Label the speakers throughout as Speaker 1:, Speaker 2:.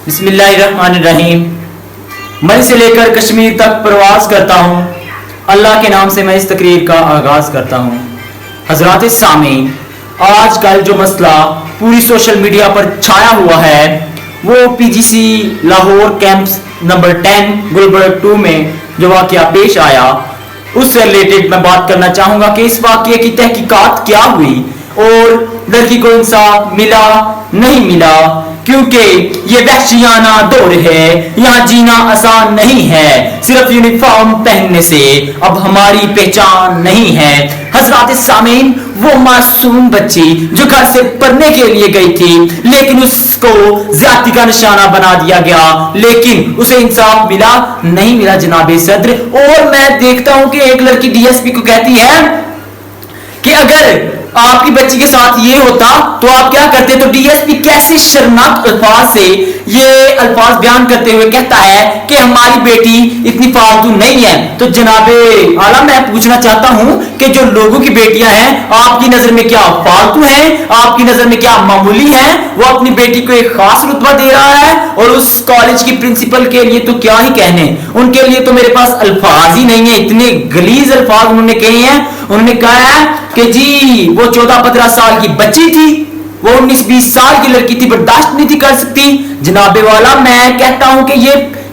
Speaker 1: بسم اللہ الرحمن الرحیم۔ مئی سے لے کر کشمیر تک پرواز کرتا ہوں، اللہ کے نام سے میں اس تقریر کا آغاز کرتا ہوں۔ حضرات سامعین، آج کل جو مسئلہ پوری سوشل میڈیا پر چھایا ہوا ہے وہ پی جی سی لاہور کیمپس نمبر 10 گلبرگ 2 میں جو واقعہ پیش آیا اس سے ریلیٹڈ میں بات کرنا چاہوں گا کہ اس واقعے کی تحقیقات کیا ہوئی اور لڑکی کو انصاف ملا نہیں ملا، کیونکہ یہ وحشیانہ دور ہے، یہاں جینا آسان نہیں ہے، صرف یونیفارم پہننے سے اب ہماری پہچان نہیں ہے۔ حضرات سامعین، وہ معصوم بچی جو گھر سے پڑھنے کے لیے گئی تھی لیکن اس کو زیادتی کا نشانہ بنا دیا گیا، لیکن اسے انصاف ملا نہیں ملا جناب صدر۔ اور میں دیکھتا ہوں کہ ایک لڑکی ڈی ایس پی کو کہتی ہے کہ اگر آپ کی بچی کے ساتھ یہ ہوتا تو آپ کیا کرتے، تو ڈی ایس پی کیسے شرمناک الفاظ سے یہ الفاظ بیان کرتے ہوئے کہتا ہے کہ ہماری بیٹی اتنی فالتو نہیں ہے۔ تو جناب اعلیٰ میں پوچھنا چاہتا ہوں کہ جو لوگوں کی بیٹیاں ہیں آپ کی نظر میں کیا فالتو ہیں، آپ کی نظر میں کیا معمولی ہیں؟ وہ اپنی بیٹی کو ایک خاص رتبہ دے رہا ہے اور اس کالج کی پرنسپل کے لیے تو کیا ہی کہنے، ان کے لیے تو میرے پاس الفاظ ہی نہیں ہیں، اتنے غلیظ الفاظ انہوں نے کہے ہیں۔ انہوں نے کہا ہے کہ جی وہ 14-15 سال کی بچی تھی، وہ 19-20 سال کی لڑکی تھی، برداشت نہیں تھی کر سکتی۔ جناب والا میں کہتا ہوں کہ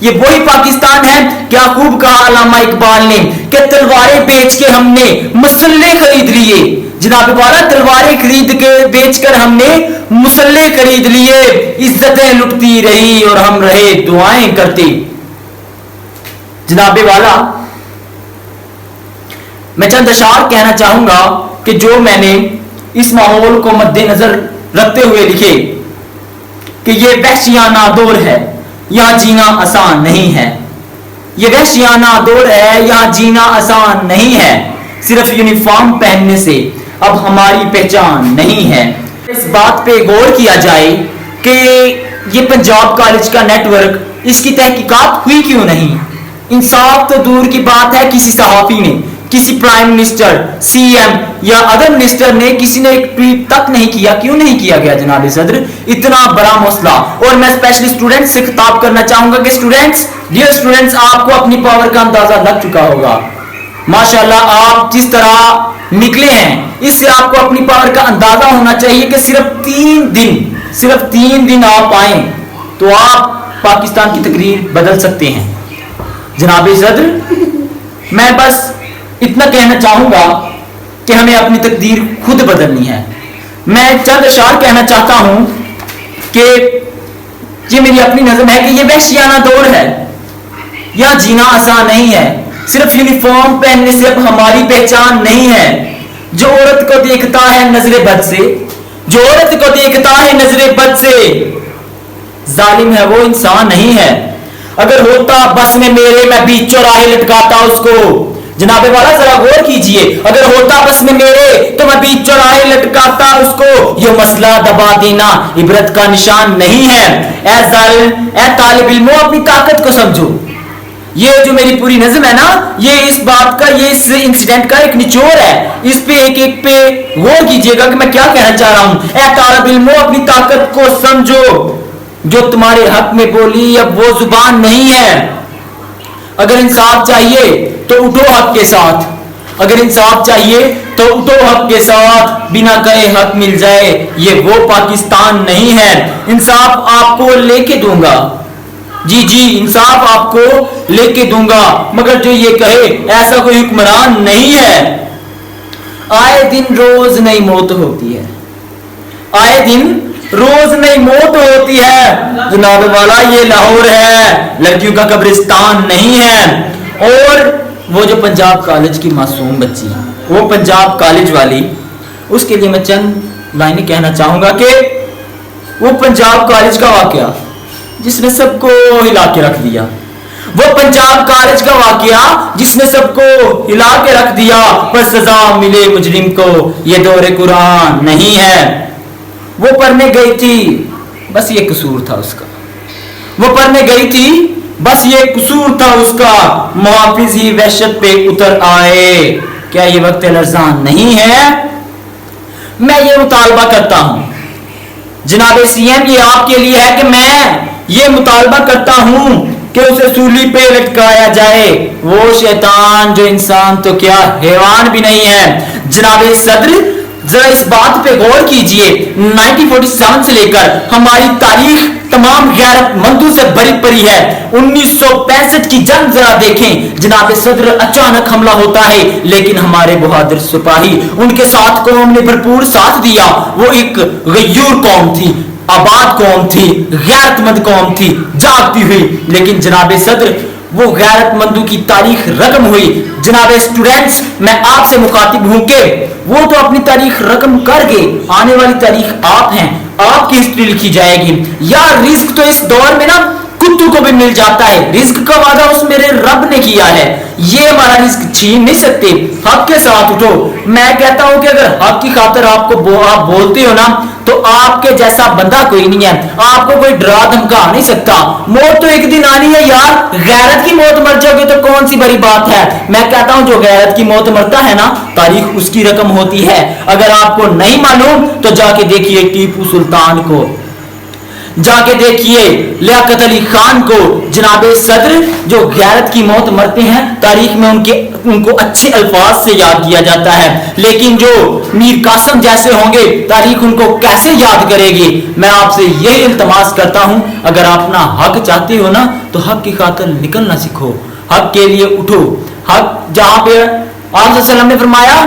Speaker 1: یہ وہی پاکستان ہے، کیا خوب کہا علامہ اقبال نے کہ تلواریں بیچ کے ہم نے مسلح خرید لیے۔ جناب والا تلواریں خرید کے بیچ کر ہم نے مسلح خرید لیے، عزتیں لٹتی رہی اور ہم رہے دعائیں کرتے۔ جناب والا میں چند اشعار کہنا چاہوں گا کہ جو میں نے اس ماحول کو مد نظر رکھتے ہوئے لکھے کہ یہ وحشیانہ دور ہے، یہاں جینا آسان نہیں ہے۔ یہ وحشیانہ دور ہے، یہاں جینا آسان نہیں ہے، صرف یونیفارم پہننے سے اب ہماری پہچان نہیں ہے۔ اس بات پہ غور کیا جائے کہ یہ پنجاب کالج کا نیٹ ورک، اس کی تحقیقات ہوئی کیوں نہیں؟ انصاف تو دور کی بات ہے، کسی صحافی نے، کسی پرائم منسٹر، سی ایم یا ادر منسٹر نے، کسی نے ایک ٹویٹ تک نہیں کیا۔ کیوں نہیں کیا گیا جناب صدر؟ اتنا بڑا مسئلہ۔ اور میں اسپیشلی اسٹوڈنٹس سے خطاب کرنا چاہوں گا کہ اسٹوڈنٹس، ڈیئر اسٹوڈنٹس، آپ کو اپنی پاور کا اندازہ لگ چکا ہوگا۔ ماشاءاللہ آپ جس طرح نکلے ہیں اس سے آپ کو اپنی پاور کا اندازہ ہونا چاہیے کہ صرف تین دن آپ آئیں تو آپ پاکستان کی تقریر بدل سکتے ہیں۔ جناب صدر، میں بس اتنا کہنا چاہوں گا کہ ہمیں اپنی تقدیر خود بدلنی ہے۔ میں چند اشعار کہنا چاہتا ہوں کہ یہ میری اپنی نظم ہے کہ یہ وحشیانہ دور ہے، یہاں جینا آسان نہیں ہے، صرف یونیفارم پہننے سے اب ہماری پہچان نہیں ہے۔ جو عورت کو دیکھتا ہے نظر بد سے، جو عورت کو دیکھتا ہے نظر بد سے، ظالم ہے وہ انسان نہیں ہے۔ اگر ہوتا بس میں میرے میں بیچ چوراہے لٹکاتا اس کو۔ جناب والا ذرا غور کیجئے، اگر ہوتا بس میں میرے تو میں بیچ چوراہے لٹکاتا اس کو۔ یہ مسئلہ دبا دینا عبرت کا نشان نہیں ہے۔ اے ظالم، اے طالب علموں، اپنی طاقت کو سمجھو۔ یہ جو میری پوری نظم ہے نا، یہ اس بات کا، یہ اس انسیڈنٹ کا ایک نچوڑ ہے۔ اس پہ ایک پہ غور کیجئے گا کہ میں کیا کہنا چاہ رہا ہوں۔ اے طالب علموں، اپنی طاقت کو سمجھو، جو تمہارے حق میں بولی اب وہ زبان نہیں ہے۔ اگر انصاف چاہیے تو اٹھو حق کے ساتھ، اگر انصاف چاہیے تو اٹھو حق کے ساتھ، بنا کہے حق مل جائے یہ وہ پاکستان نہیں ہے۔ انصاف آپ کو لے کے دوں گا، جی انصاف آپ کو لے کے دوں گا، مگر جو یہ کہے ایسا کوئی حکمران نہیں ہے۔ آئے دن روز نئی موت ہوتی ہے، آئے دن روز نئی موت ہوتی ہے۔ جناب والا یہ لاہور ہے، لڑکیوں کا قبرستان نہیں ہے۔ اور وہ جو پنجاب کالج کی معصوم بچی، وہ پنجاب کالج والی، اس کے لیے میں چند لائنیں کہنا چاہوں گا کہ وہ پنجاب کالج کا واقعہ جس نے سب کو ہلا کے رکھ دیا، وہ پنجاب کالج کا واقعہ جس نے سب کو ہلا کے رکھ دیا، پر سزا ملے مجرم کو یہ دور قرآن نہیں ہے۔ وہ پڑھنے گئی تھی بس یہ قصور تھا اس کا، وہ پڑھنے گئی تھی بس یہ قصور تھا اس کا، محافظ ہی وحشت پہ اتر آئے، کیا یہ وقت لرزان نہیں ہے؟ میں یہ مطالبہ کرتا ہوں جناب سی ایم، یہ آپ کے لیے ہے کہ میں یہ مطالبہ کرتا ہوں کہ اسے سولی پہ لٹکایا جائے، وہ شیطان جو انسان تو کیا حیوان بھی نہیں ہے۔ جناب صدر ذرا اس بات پہ غور کیجئے، 1947 سے لے کر ہماری تاریخ تمام غیرت مندوں سے بھری پڑی ہے۔ 1965 کی جنگ ذرا دیکھیں، جناب صدر اچانک حملہ ہوتا ہے لیکن ہمارے بہادر سپاہی ان کے ساتھ قوم نے بھرپور ساتھ دیا۔ وہ ایک غیور قوم تھی، آباد قوم تھی، غیرت مند قوم تھی، جاگتی ہوئی، لیکن جناب صدر وہ غیرت مندوں کی تاریخ رقم ہوئی۔ جناب اسٹوڈنٹس، میں آپ سے مخاطب ہوں کہ وہ تو اپنی تاریخ رقم کر کے آنے والی تاریخ آپ ہیں، آپ کی ہسٹری لکھی جائے گی۔ یار رزق تو اس دور میں نا کتوں کو بھی مل جاتا ہے، رزق کا وعدہ اس میرے رب نے کیا ہے، یہ ہمارا رزق چھین نہیں سکتے۔ حق کے ساتھ اٹھو۔ میں کہتا ہوں کہ اگر حق کی خاطر آپ بولتے ہو نا تو آپ کے جیسا بندہ کوئی نہیں ہے، آپ کو کوئی ڈرا دھمکا نہیں سکتا۔ موت تو ایک دن آنی ہے یار، غیرت کی موت مر جاؤ گے تو کون سی بڑی بات ہے۔ میں کہتا ہوں جو غیرت کی موت مرتا ہے نا تاریخ اس کی رقم ہوتی ہے۔ اگر آپ کو نہیں معلوم تو جا کے دیکھیے ٹیپو سلطان کو، جا کے دیکھیے لیاقت علی خان کو۔ جناب صدر جو غیرت کی موت مرتے ہیں تاریخ میں ان کو اچھے الفاظ سے یاد کیا جاتا ہے، لیکن جو میر قاسم جیسے ہوں گے تاریخ ان کو کیسے یاد کرے گی۔ میں آپ سے یہی التماس کرتا ہوں، اگر آپ اپنا حق چاہتے ہو نا تو حق کی خاطر نکلنا سیکھو، حق کے لیے اٹھو۔ حق جہاں پہ آپ صلی اللہ علیہ وسلم نے فرمایا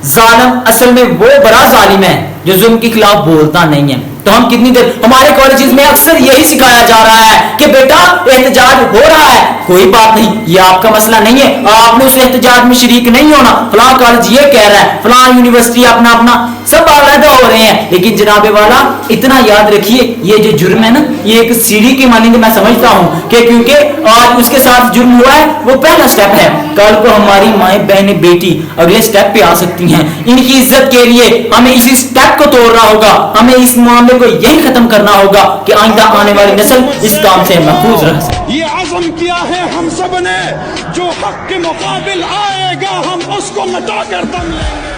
Speaker 1: ظالم اصل میں وہ بڑا ظالم ہے جو ظلم کے خلاف بولتا نہیں ہے۔ تو ہم کتنی دیر ہمارے کالجز میں اکثر یہی سکھایا جا رہا ہے کہ بیٹا احتجاج ہو رہا ہے، کوئی بات نہیں، یہ آپ کا مسئلہ نہیں ہے، آپ نے اس احتجاج میں شریک نہیں ہونا۔ فلاں کالج یہ کہہ رہا ہے، فلاں یونیورسٹی اپنا سب علیحدہ ہو رہے ہیں، لیکن جناب والا اتنا یاد رکھیے یہ جو جرم ہے نا یہ ایک سیڑھی کی مانند میں سمجھتا ہوں کہ کیونکہ آج اس کے ساتھ جرم ہوا ہے وہ پہلا سٹیپ ہے، کل کو ہماری مائیں بہنیں بیٹی اگلے سٹیپ پہ آ سکتی ہیں۔ ان کی عزت کے لیے ہمیں اسی سٹیپ کو توڑنا ہوگا، ہمیں اس معاملے کو یہی ختم کرنا ہوگا کہ آئندہ آنے والی نسل اس کام سے محفوظ رہ سکے۔
Speaker 2: یہ عزم کیا ہے ہم سب نے، جو حق کے مقابل آئے گا ہم اس کو مٹا کر دم لیں گے۔